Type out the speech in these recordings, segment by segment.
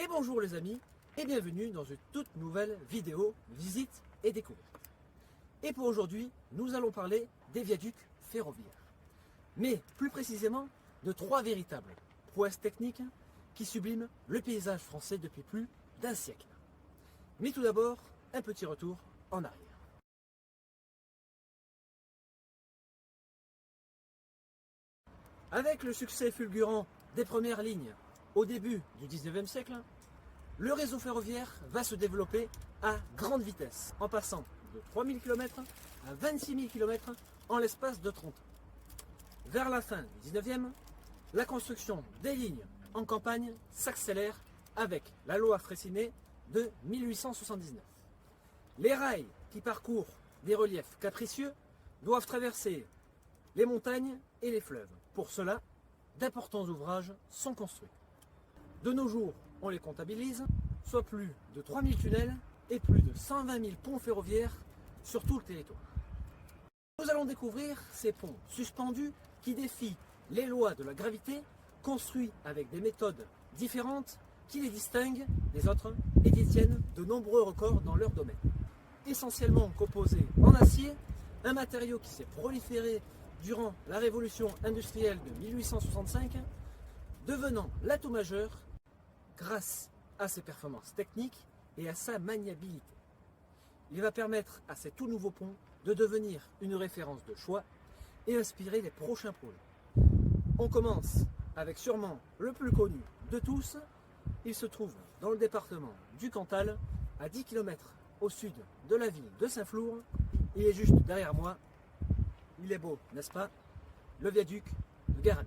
Et bonjour les amis, et bienvenue dans une toute nouvelle vidéo visite et découverte. Et pour aujourd'hui, nous allons parler des viaducs ferroviaires. Mais plus précisément, de trois véritables prouesses techniques qui subliment le paysage français depuis plus d'un siècle. Mais tout d'abord, un petit retour en arrière. Avec le succès fulgurant des premières lignes au début du 19e siècle, le réseau ferroviaire va se développer à grande vitesse, en passant de 3000 km à 26 000 km en l'espace de 30 ans. Vers la fin du 19e, la construction des lignes en campagne s'accélère avec la loi Freycinet de 1879. Les rails qui parcourent des reliefs capricieux doivent traverser les montagnes et les fleuves. Pour cela, d'importants ouvrages sont construits. De nos jours, on les comptabilise, soit plus de 3000 tunnels et plus de 120 000 ponts ferroviaires sur tout le territoire. Nous allons découvrir ces ponts suspendus qui défient les lois de la gravité, construits avec des méthodes différentes qui les distinguent des autres et détiennent de nombreux records dans leur domaine. Essentiellement composés en acier, un matériau qui s'est proliféré durant la révolution industrielle de 1865, devenant l'atout majeur grâce à ses performances techniques et à sa maniabilité. Il va permettre à ces tout nouveaux ponts de devenir une référence de choix et inspirer les prochains projets. On commence avec sûrement le plus connu de tous. Il se trouve dans le département du Cantal, à 10 km au sud de la ville de Saint-Flour. Il est juste derrière moi. Il est beau, n'est-ce pas? Le viaduc de Garenne.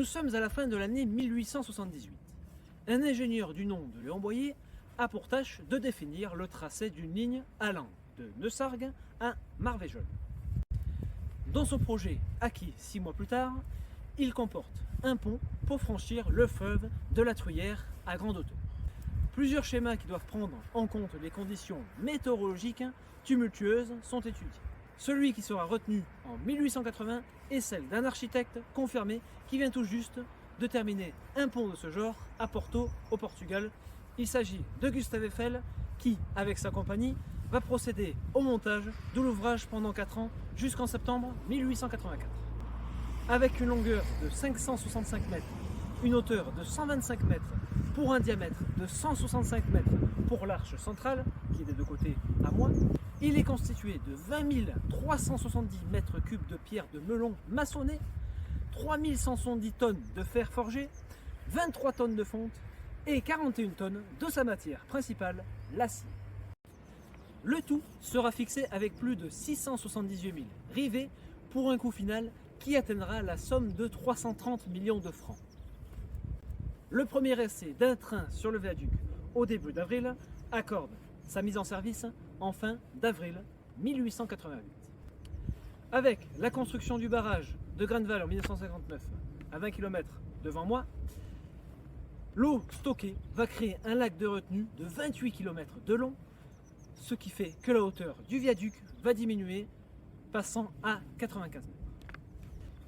Nous sommes à la fin de l'année 1878. Un ingénieur du nom de Léon Boyer a pour tâche de définir le tracé d'une ligne allant de Neussargues à Marvejols. Dans son projet, acquis 6 mois plus tard, il comporte un pont pour franchir le fleuve de la Truyère à grande hauteur. Plusieurs schémas qui doivent prendre en compte les conditions météorologiques tumultueuses sont étudiés. Celui qui sera retenu en 1880 est celle d'un architecte confirmé qui vient tout juste de terminer un pont de ce genre à Porto, au Portugal. Il s'agit de Gustave Eiffel qui, avec sa compagnie, va procéder au montage de l'ouvrage pendant 4 ans jusqu'en septembre 1884. Avec une longueur de 565 mètres, une hauteur de 125 mètres pour un diamètre de 165 mètres pour l'arche centrale, qui est des deux côtés à moi, il est constitué de 20 370 mètres cubes de pierre de melon maçonnée, 3170 tonnes de fer forgé, 23 tonnes de fonte et 41 tonnes de sa matière principale, l'acier. Le tout sera fixé avec plus de 678 000 rivets pour un coût final qui atteindra la somme de 330 millions de francs. Le premier essai d'un train sur le viaduc au début d'avril accorde sa mise en service en fin d'avril 1888. Avec la construction du barrage de Graneval en 1959 à 20 km devant moi, l'eau stockée va créer un lac de retenue de 28 km de long, ce qui fait que la hauteur du viaduc va diminuer, passant à 95 mètres.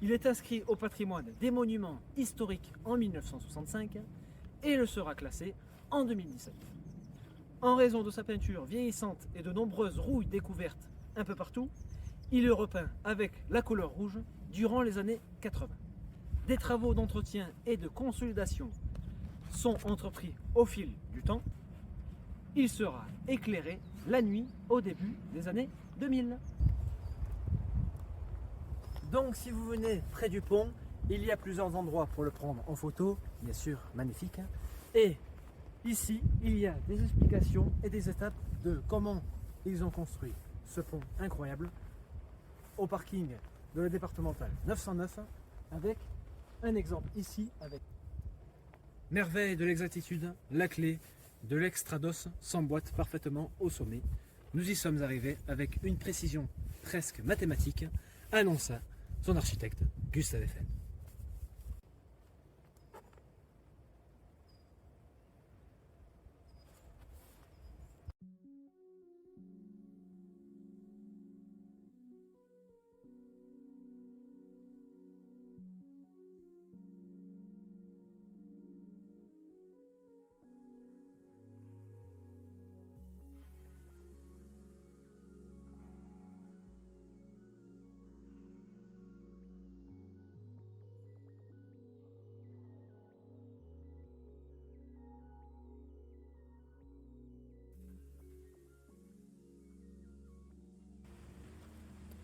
Il est inscrit au patrimoine des monuments historiques en 1965 et le sera classé en 2017. En raison de sa peinture vieillissante et de nombreuses rouilles découvertes un peu partout, il est repeint avec la couleur rouge durant les années 80. Des travaux d'entretien et de consolidation sont entrepris au fil du temps. Il sera éclairé la nuit au début des années 2000. Donc si vous venez près du pont, il y a plusieurs endroits pour le prendre en photo, bien sûr magnifique. Et ici, il y a des explications et des étapes de comment ils ont construit ce pont incroyable au parking de la départementale 909, avec un exemple ici avec merveille de l'exactitude, la clé de l'extrados s'emboîte parfaitement au sommet. Nous y sommes arrivés avec une précision presque mathématique, annonçant son architecte Gustave Eiffel.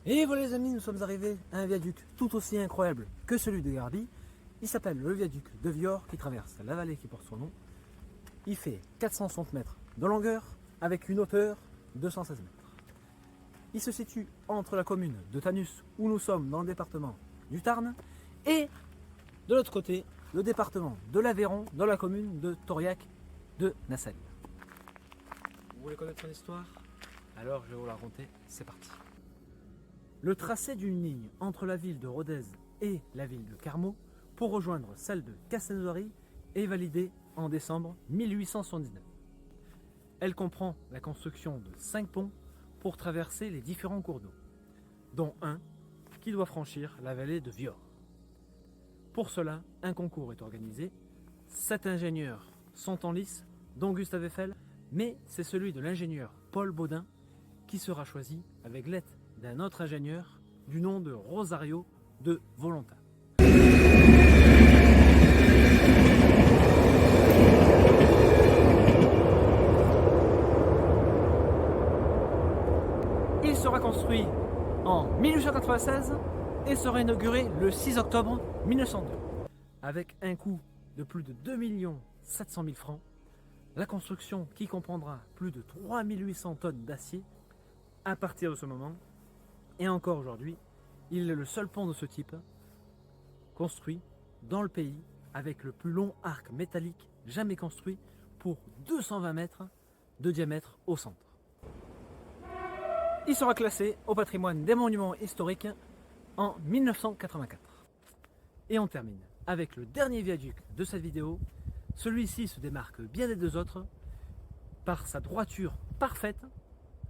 Et voilà les amis, nous sommes arrivés à un viaduc tout aussi incroyable que celui de Garbie. Il s'appelle le viaduc de Viorre qui traverse la vallée qui porte son nom. Il fait 460 mètres de longueur avec une hauteur de 116 mètres. Il se situe entre la commune de Tanus où nous sommes dans le département du Tarn et de l'autre côté le département de l'Aveyron dans la commune de Tauriac de Nassau. Vous voulez connaître son histoire? Alors je vais vous la raconter, c'est parti. Le tracé d'une ligne entre la ville de Rodez et la ville de Carmaux pour rejoindre celle de Castelnaudary est validé en décembre 1879. Elle comprend la construction de 5 ponts pour traverser les différents cours d'eau, dont un qui doit franchir la vallée de Viorre. Pour cela, un concours est organisé. 7 ingénieurs sont en lice, dont Gustave Eiffel, mais c'est celui de l'ingénieur Paul Baudin qui sera choisi avec l'aide d'un autre ingénieur du nom de Rosario de Volonta. Il sera construit en 1896 et sera inauguré le 6 octobre 1902. Avec un coût de plus de 2 700 000 francs, la construction qui comprendra plus de 3 800 tonnes d'acier. À partir de ce moment, et encore aujourd'hui, il est le seul pont de ce type construit dans le pays avec le plus long arc métallique jamais construit pour 220 mètres de diamètre au centre. Il sera classé au patrimoine des monuments historiques en 1984. Et on termine avec le dernier viaduc de cette vidéo. Celui-ci se démarque bien des deux autres par sa droiture parfaite,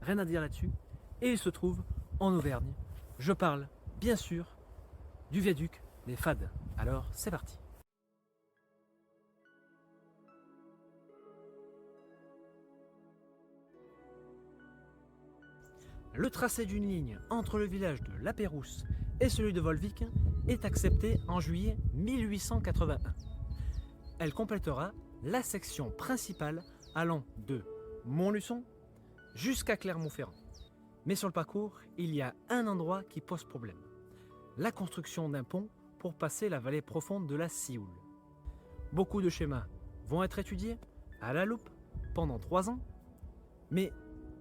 rien à dire là-dessus, et il se trouve en Auvergne. Je parle bien sûr du viaduc des Fades. Alors c'est parti. Le tracé d'une ligne entre le village de La Pérouse et celui de Volvic est accepté en juillet 1881. Elle complétera la section principale allant de Montluçon jusqu'à Clermont-Ferrand. Mais sur le parcours, il y a un endroit qui pose problème. La construction d'un pont pour passer la vallée profonde de la Sioule. Beaucoup de schémas vont être étudiés à la loupe pendant 3 ans, mais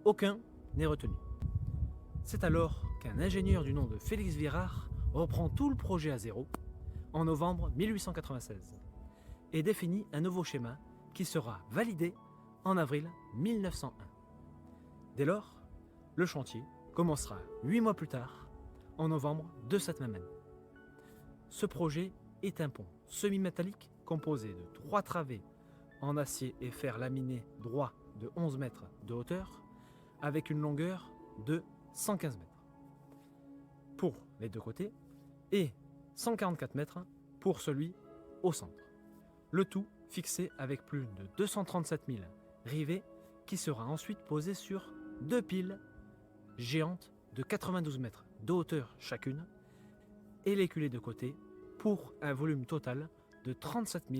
aucun n'est retenu. C'est alors qu'un ingénieur du nom de Félix Virard reprend tout le projet à zéro en novembre 1896 et définit un nouveau schéma qui sera validé en avril 1901. Dès lors, le chantier commencera 8 mois plus tard, en novembre de cette même année. Ce projet est un pont semi-métallique composé de 3 travées en acier et fer laminé droit de 11 mètres de hauteur avec une longueur de 115 mètres pour les deux côtés et 144 mètres pour celui au centre. Le tout fixé avec plus de 237 000 rivets qui sera ensuite posé sur 2 piles géantes de 92 mètres de hauteur chacune et les culées de côté pour un volume total de 37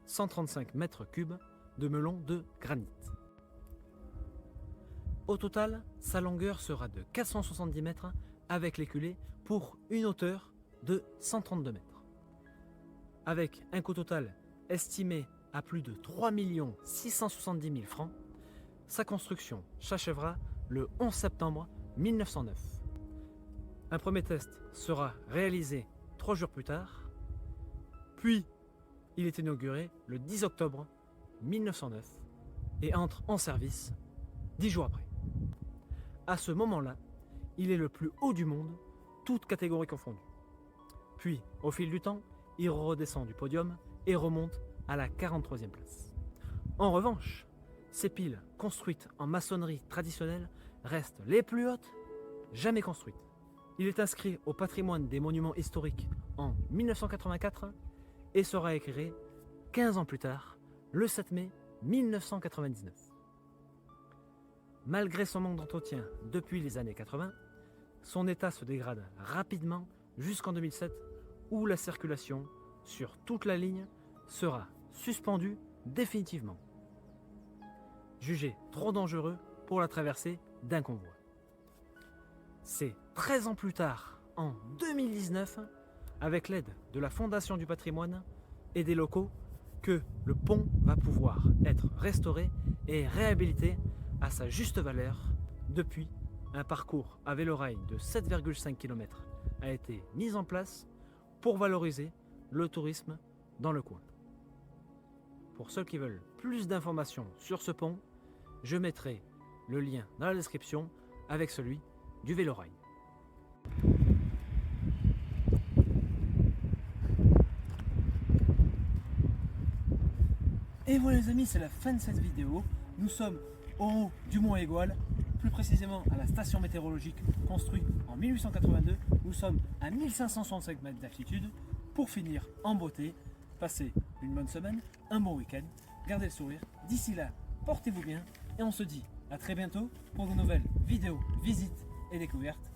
135 mètres cubes de melon de granit. Au total, sa longueur sera de 470 mètres avec les culées pour une hauteur de 132 mètres. Avec un coût total estimé à plus de 3 670 000 francs, sa construction s'achèvera le 11 septembre 1909. Un premier test sera réalisé 3 jours plus tard, puis il est inauguré le 10 octobre 1909 et entre en service 10 jours après. À ce moment-là, il est le plus haut du monde, toutes catégories confondues. Puis, au fil du temps, il redescend du podium et remonte à la 43e place. En revanche, ces piles construites en maçonnerie traditionnelle restent les plus hautes jamais construites. Il est inscrit au patrimoine des monuments historiques en 1984 et sera éclairé 15 ans plus tard, le 7 mai 1999. Malgré son manque d'entretien depuis les années 80, son état se dégrade rapidement jusqu'en 2007 où la circulation sur toute la ligne sera suspendue définitivement. Jugé trop dangereux pour la traversée d'un convoi. C'est 13 ans plus tard, en 2019, avec l'aide de la Fondation du patrimoine et des locaux, que le pont va pouvoir être restauré et réhabilité à sa juste valeur. Depuis, un parcours à vélo-rail de 7,5 km a été mis en place pour valoriser le tourisme dans le coin. Pour ceux qui veulent plus d'informations sur ce pont, je mettrai le lien dans la description avec celui du vélo-rail. Et voilà les amis, c'est la fin de cette vidéo. Nous sommes au haut du Mont Aigoual, plus précisément à la station météorologique construite en 1882. Nous sommes à 1565 mètres d'altitude. Pour finir en beauté, passez une bonne semaine, un bon week-end, gardez le sourire. D'ici là, portez-vous bien et on se dit à très bientôt pour de nouvelles vidéos, visites et découvertes.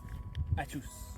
À tous.